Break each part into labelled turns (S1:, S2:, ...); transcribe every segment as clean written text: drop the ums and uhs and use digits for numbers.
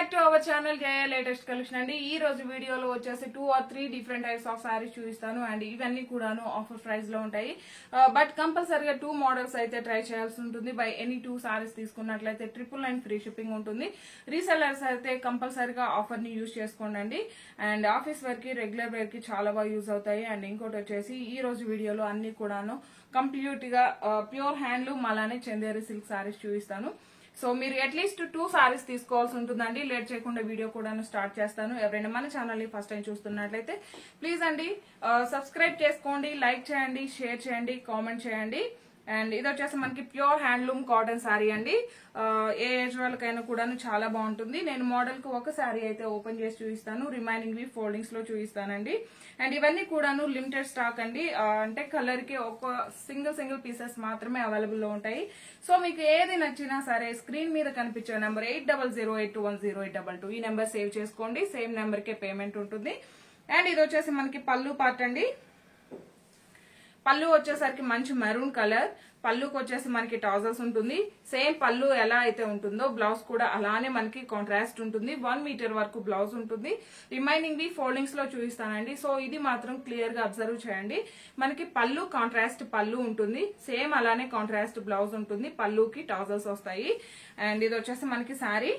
S1: Back to our channel Jaya latest collection అండి. ఈ రోజు వీడియోలో వచ్చేసి 2 or 3 different types of saris చూపిస్తాను అండ్ ఇవన్నీ కూడాను ఆఫర్ ప్రైస్ లో ఉంటాయి. బట్ కంపల్సరీగా 2 మోడల్స్ అయితే ట్రై చేయాల్సి ఉంటుంది. బై ఎనీ 2 సారీస్ తీసుకున్నట్లయితే 999 ఫ్రీ షిప్పింగ్ ఉంటుంది. రీసెల్లర్స్ అయితే కంపల్సరీగా ఆఫర్ ని యూజ్ చేసుకోండి అండ్ ఆఫీస్ వేర్ కి రెగ్యులర్ వేర్ కి చాలా బాగా యూజ్ అవుతాయి. అండ్ ఇంకోటి వచ్చేసి ఈ రోజు వీడియోలో అన్ని కూడాను కంప్లీట్ గా ప్యూర్ హ్యాండ్లూమ్ అలానే చందేరి సిల్క్ సారీస్ చూపిస్తాను. సో మీరు అట్లీస్ట్ 2 సారీస్ తీసుకోవాల్సి ఉంటుందండి. లేట్ చేయకుండా వీడియో కూడా స్టార్ట్ చేస్తాను. ఎవరైనా మన ఛానల్ ని ఫస్ట్ టైం చూస్తున్నట్లయితే ప్లీజ్ అండి సబ్స్క్రైబ్ చేసుకోండి, లైక్ చేయండి, షేర్ చేయండి, కామెంట్ చేయండి. అండ్ ఇది వచ్చేసి మనకి ప్యూర్ హ్యాండ్లూమ్ కాటన్ శారీ అండి. ఏ ఏజ్ వాళ్ళకైనా కూడా చాలా బాగుంటుంది. నేను మోడల్ కు ఒక శారీ అయితే ఓపెన్ చేసి చూపిస్తాను, రిమైనింగ్ ఫోల్డింగ్స్ లో చూపిస్తానండి. అండ్ ఇవన్నీ కూడాను లిమిటెడ్ స్టాక్ అండి. అంటే కలర్ కి ఒక సింగిల్ పీసెస్ మాత్రమే అవైలబుల్ లో ఉంటాయి. సో మీకు ఏది నచ్చినా సరే స్క్రీన్ మీద కనిపించే నెంబర్ 8008210822 ఈ నెంబర్ సేవ్ చేసుకోండి. సేమ్ నెంబర్ కే పేమెంట్ ఉంటుంది. అండ్ ఇది వచ్చేసి మనకి పళ్ళు పార్ట్ అండి. పళ్ళు వచ్చేసరికి మంచి మెరూన్ కలర్. పళ్ళుకి వచ్చేసి మనకి ట్రౌజర్స్ ఉంటుంది. సేమ్ పళ్ళు ఎలా అయితే ఉంటుందో బ్లౌజ్ కూడా అలానే మనకి కాంట్రాస్ట్ ఉంటుంది. 1 మీటర్ వరకు బ్లౌజ్ ఉంటుంది. రిమైనింగ్ ఫోల్డింగ్స్ లో చూపిస్తానండి. సో ఇది మాత్రం క్లియర్ గా అబ్జర్వ్ చేయండి. మనకి పళ్ళు కాంట్రాస్ట్ పళ్ళు ఉంటుంది. సేమ్ అలానే కాంట్రాస్ట్ బ్లౌజ్ ఉంటుంది. పళ్ళుకి ట్రౌజర్స్ వస్తాయి. అండ్ ఇది వచ్చేసి మనకి sari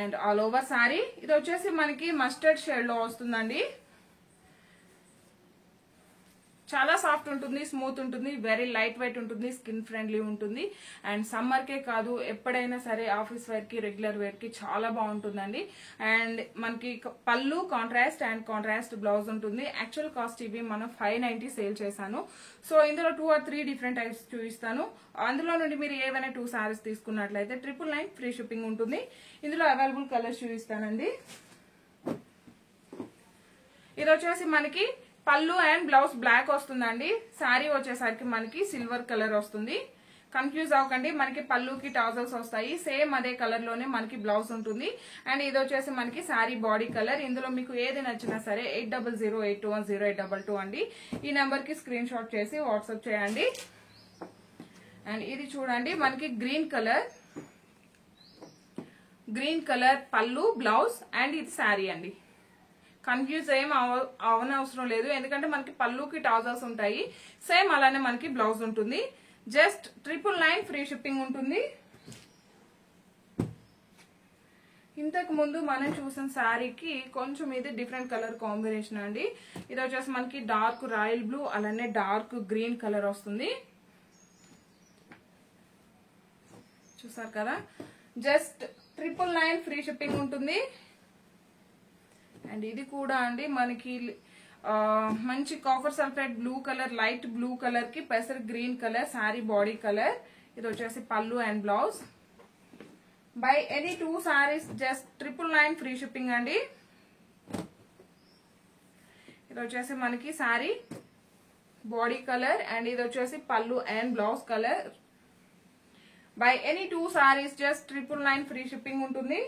S1: and all over sari. ఇది వచ్చేసి మనకి మస్టర్డ్ షేడ్ లో వస్తుందండి. చాలా సాఫ్ట్ ఉంటుంది, స్మూత్ ఉంటుంది, వెరీ లైట్ వెయిట్ ఉంటుంది, స్కిన్ ఫ్రెండ్లీ ఉంటుంది. అండ్ సమ్మర్ కే కాదు ఎప్పుడైనా సరే ఆఫీస్ వేర్ కి రెగ్యులర్ వేర్ కి చాలా బాగుంటుందండి. అండ్ మనకి పళ్ళు కాంట్రాస్ట్ అండ్ కాంట్రాస్ట్ బ్లౌజ్ ఉంటుంది. యాక్చువల్ కాస్ట్ ఇవి మనం 590 సేల్ చేశాను. సో ఇందులో 2 or 3 డిఫరెంట్ టైప్స్ చూపిస్తాను. అందులో నుండి మీరు ఏవైనా 2 సారీస్ తీసుకున్నట్లయితే 999 ఫ్రీ షిప్పింగ్ ఉంటుంది. ఇందులో అవైలబుల్ కలర్స్ చూపిస్తానండి. ఇది వచ్చేసి మనకి పళ్ళు అండ్ బ్లౌజ్ బ్లాక్ వస్తుందండి. శారీ వచ్చేసరికి మనకి సిల్వర్ కలర్ వస్తుంది. కన్ఫ్యూజ్ అవ్వకండి, మనకి పళ్ళుకి ట్రౌజర్స్ వస్తాయి. సేమ్ అదే కలర్ లోనే మనకి బ్లౌజ్ ఉంటుంది. అండ్ ఇది వచ్చేసి మనకి శారీ బాడీ కలర్. ఇందులో మీకు ఏది నచ్చినా సరే 8008210822 అండి. ఈ నెంబర్ కి స్క్రీన్ షాట్ చేసి వాట్సాప్ చేయండి. అండ్ ఇది చూడండి మనకి గ్రీన్ కలర్ పళ్ళు బ్లౌజ్ అండ్ ఇది శారీ అండి. కన్ఫ్యూజ్ ఏం అవనవసరం లేదు, ఎందుకంటే మనకి పళ్ళుకి ట్రౌజర్స్ ఉంటాయి. సేమ్ అలానే మనకి బ్లౌజ్ ఉంటుంది. జస్ట్ 999 ఫ్రీ షిప్పింగ్ ఉంటుంది. ఇంతకు ముందు మనం చూసిన శారీకి కొంచెం ఇది డిఫరెంట్ కలర్ కాంబినేషన్ అండి. ఇది వచ్చేసి మనకి డార్క్ రాయల్ బ్లూ అలానే డార్క్ గ్రీన్ కలర్ వస్తుంది. చూసారు కదా, జస్ట్ 999 ఫ్రీ షిప్పింగ్ ఉంటుంది. అండ్ ఇది కూడా అండి మనకి మంచి copper sulphate blue colour, light blue colour కి పెసర్ green colour saree body colour. ఇది వచ్చేసి పళ్ళు and blouse. Buy any 2 sarees just 999 free shipping అండి. ఇది వచ్చేసి మనకి శారీ బాడీ కలర్ అండ్ ఇది వచ్చేసి పళ్ళు and blouse colour. By any 2 sarees just 999 free shipping ఉంటుంది.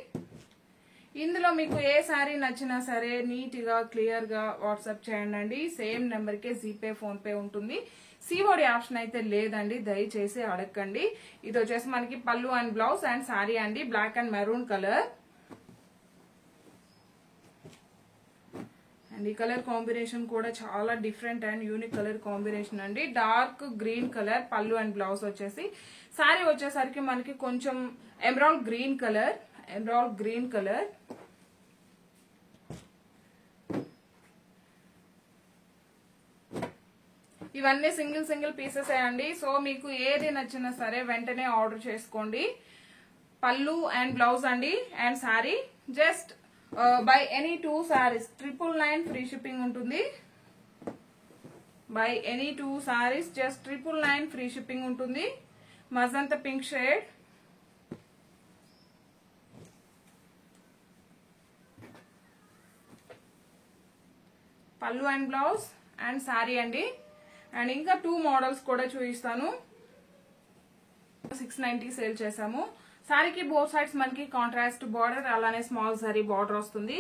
S1: ఇందులో మీకు ఏ శారీ నచ్చినా సరే నీట్ గా క్లియర్ గా వాట్సాప్ చేయండి. సేమ్ నెంబర్ కే జీపే ఫోన్ పే ఉంటుంది. సిఓడి ఆప్షన్ అయితే లేదండి, దయచేసి అడగండి. ఇది వచ్చేసి మనకి పళ్ళు అండ్ బ్లౌజ్ అండ్ శారీ అండి. Black and maroon colour. And ఈ కలర్ కాంబినేషన్ కూడా చాలా different and unique colour combination అండి. డార్క్ గ్రీన్ కలర్ పళ్ళు అండ్ బ్లౌజ్ వచ్చేసి. శారీ వచ్చేసరికి మనకి కొంచెం ఎమరాల్డ్ గ్రీన్ కలర్. ఇవన్నీ సింగిల్ పీసెస్ అండి. సో మీకు ఏది నచ్చినా సరే వెంటనే ఆర్డర్ చేసుకోండి. పళ్ళు అండ్ బ్లౌజ్ అండి and saree. Just buy any 2 sarees 999 free shipping ఉంటుంది. Buy any 2 sarees just 999 free shipping ఉంటుంది. Magenta pink shade. పళ్ళు అండ్ బ్లౌజ్ అండ్ శారీ అండి. అండ్ ఇంకా 2 మోడల్స్ కూడా చూపిస్తాను. 690 సేల్ చేసాము. శారీకి బోత్ సైడ్స్ మనకి కాంట్రాస్ట్ బార్డర్ అలానే స్మాల్ సారీ బార్డర్ వస్తుంది.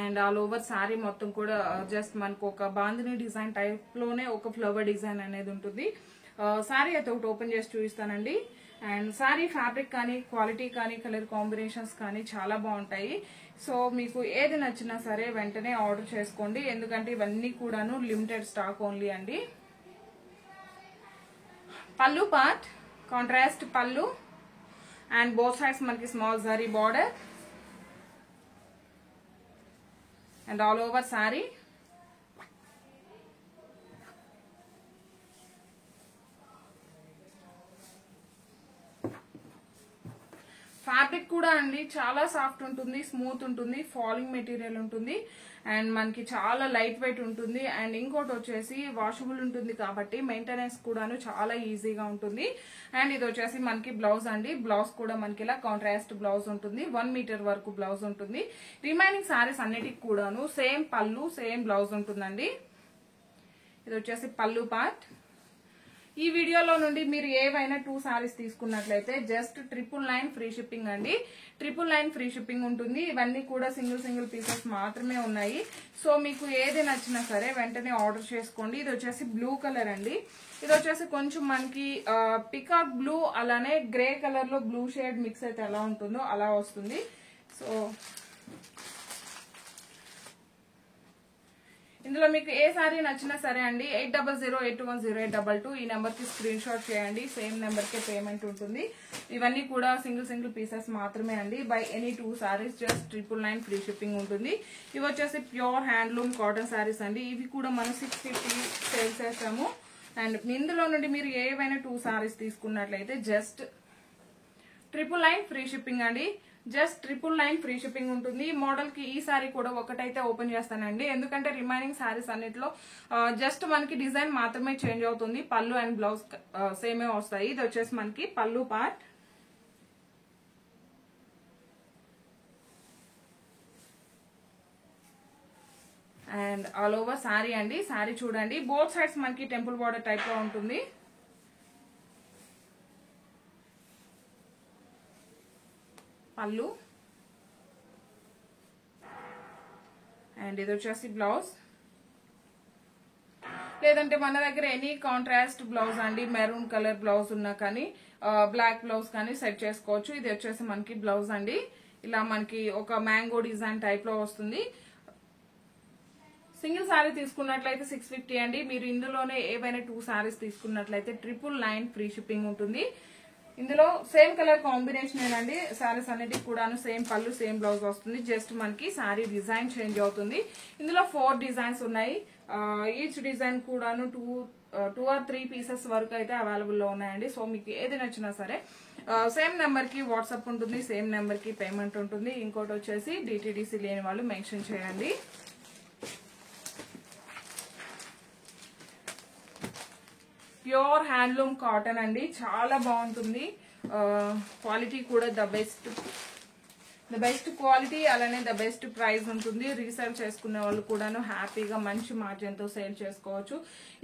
S1: అండ్ ఆల్ ఓవర్ శారీ మొత్తం కూడా జస్ట్ మనకు ఒక బాందిని డిజైన్ టైప్ లోనే ఒక ఫ్లవర్ డిజైన్ అనేది ఉంటుంది. శారీ అయితే ఒకటి ఓపెన్ చేసి చూపిస్తానండి. అండ్ సారీ ఫ్యాబ్రిక్ కానీ క్వాలిటీ కానీ కలర్ కాంబినేషన్స్ కానీ చాలా బాగుంటాయి. సో మీకు ఏది నచ్చినా సరే వెంటనే ఆర్డర్ చేసుకోండి, ఎందుకంటే ఇవన్నీ కూడాను లిమిటెడ్ స్టాక్ ఓన్లీ అండి. పల్లు పార్ట్ కాంట్రాస్ట్ పల్లు అండ్ బోత్ సైడ్స్ మనకి small zari border and all over sorry. Fabric కూడా అండి చాలా సాఫ్ట్ ఉంటుంది, స్మూత్ ఉంటుంది, ఫాలింగ్ మెటీరియల్ ఉంటుంది అండ్ మనకి చాలా లైట్ వెయిట్ ఉంటుంది. అండ్ ఇంకోటి వచ్చేసి వాషబుల్ ఉంటుంది కాబట్టి మెయింటెనెన్స్ కూడాను చాలా ఈజీగా ఉంటుంది. అండ్ ఇది వచ్చేసి మనకి బ్లౌజ్ అండి. బ్లౌజ్ కూడా మనకి ఇలా కాంట్రాస్ట్ బ్లౌజ్ ఉంటుంది, 1 మీటర్ వరకు బ్లౌజ్ ఉంటుంది. రిమైనింగ్ సారీస్ అన్నిటికి కూడాను సేమ్ పళ్ళు సేమ్ బ్లౌజ్ ఉంటుందండి. ఇది వచ్చేసి పళ్ళు పార్ట్. ఈ వీడియోలో నుండి మీరు ఏవైనా 2 సారీస్ తీసుకున్నట్లయితే జస్ట్ 999 ఫ్రీ షిప్పింగ్ అండి. 999 ఫ్రీ షిప్పింగ్ ఉంటుంది. ఇవన్నీ కూడా సింగిల్ పీసెస్ మాత్రమే ఉన్నాయి. సో మీకు ఏది నచ్చినా సరే వెంటనే ఆర్డర్ చేసుకోండి. ఇది వచ్చేసి బ్లూ కలర్ అండి. ఇది వచ్చేసి కొంచెం మనకి పికాక్ బ్లూ అలానే గ్రే కలర్ లో బ్లూ షేడ్ మిక్స్ అయితే ఎలా ఉంటుందో అలా వస్తుంది. సో ఇందులో మీకు ఏ సారీ నచ్చినా సరే అండి 8008210822 ఈ నెంబర్ కి స్క్రీన్ షాట్ చేయండి. సేమ్ నెంబర్ కే పేమెంట్ ఉంటుంది. ఇవన్నీ కూడా సింగిల్ పీసెస్ మాత్రమే అండి. By any 2 sarees just 999 free shipping ఉంటుంది. ఇవి వచ్చేసి ప్యూర్ హ్యాండ్లూమ్ కాటన్ సారీస్ అండి. ఇవి కూడా మనం 650 సేల్ చేస్తాము. అండ్ ఇందులో నుండి మీరు ఏవైనా 2 సారీస్ తీసుకున్నట్లయితే జస్ట్ 999 ఫ్రీ షిప్పింగ్ అండి. జస్ట్ 999 ఫ్రీ షిప్పింగ్ ఉంటుంది. ఈ మోడల్ కి ఈ సారీ కూడా ఒకటైతే ఓపెన్ చేస్తానండి, ఎందుకంటే రిమైనింగ్ సారీస్ అన్నిట్లో జస్ట్ మనకి డిజైన్ మాత్రమే చేంజ్ అవుతుంది. పళ్ళు అండ్ బ్లౌజ్ సేమే వస్తాయి. ఇది వచ్చేసి మనకి పళ్ళు part. And all over sorry అండి. సారీ చూడండి, బోత్ సైడ్స్ మనకి టెంపుల్ బార్డర్ టైప్ లో ఉంటుంది. పళ్ళు అండ్ ఇది వచ్చేసి బ్లౌజ్. లేదంటే మన దగ్గర ఎనీ కాంట్రాస్ట్ బ్లౌజ్ అండి, మెరూన్ కలర్ బ్లౌజ్ ఉన్నా కానీ బ్లాక్ బ్లౌజ్ కానీ సెట్ చేసుకోవచ్చు. ఇది వచ్చేసి మనకి బ్లౌజ్ అండి. ఇలా మనకి ఒక మ్యాంగో డిజైన్ టైప్ లో వస్తుంది. సింగిల్ సారీ తీసుకున్నట్లయితే 650 అండి. మీరు ఇందులోనే ఏవైనా 2 సారీస్ తీసుకున్నట్లయితే 999 ఫ్రీ షిప్పింగ్ ఉంటుంది. ఇందులో సేమ్ కలర్ కాంబినేషన్ ఏనండి. సారీస్ అన్నిటికి కూడాను సేమ్ పళ్ళు సేమ్ బ్లౌజ్ వస్తుంది. జస్ట్ మనకి సారీ డిజైన్ చేంజ్ అవుతుంది. ఇందులో 4 డిజైన్స్ ఉన్నాయి. ఈచ్ డిజైన్ కూడాను 2 or 3 పీసెస్ వరకు అయితే అవైలబుల్ లో ఉన్నాయండి. సో మీకు ఏది నచ్చినా సరే సేమ్ నెంబర్ కి వాట్సాప్ ఉంటుంది, సేమ్ నెంబర్ కి పేమెంట్ ఉంటుంది. ఇంకోటి వచ్చేసి డిటిడిసి లేని వాళ్ళు మెన్షన్ చేయండి. ప్యూర్ హ్యాండ్లూమ్ కాటన్ అండి, చాలా బాగుంటుంది. క్వాలిటీ కూడా ద బెస్ట్ క్వాలిటీ, అలానే ద బెస్ట్ ప్రైస్ ఉంటుంది. రీసేల్ చేసుకునే వాళ్ళు కూడాను హ్యాపీగా మంచి మార్జిన్ తో సేల్ చేసుకోవచ్చు.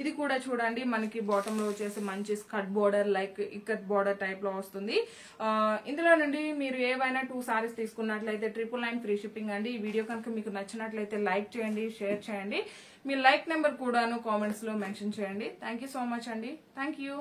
S1: ఇది కూడా చూడండి, మనకి బాటమ్ లో వచ్చేసి మంచి skirt border like ikat border type లో వస్తుంది. ఇందులో నుండి మీరు ఏవైనా 2 సారీస్ తీసుకున్నట్లయితే 999 ఫ్రీ షిప్పింగ్ అండి. ఈ వీడియో కనుక మీకు నచ్చినట్లయితే లైక్ చేయండి, షేర్ చేయండి. మీ లైక్ నెంబర్ కూడాను కామెంట్స్ లో మెన్షన్ చేయండి. థ్యాంక్ యూ సో మచ్ అండి. Thank you.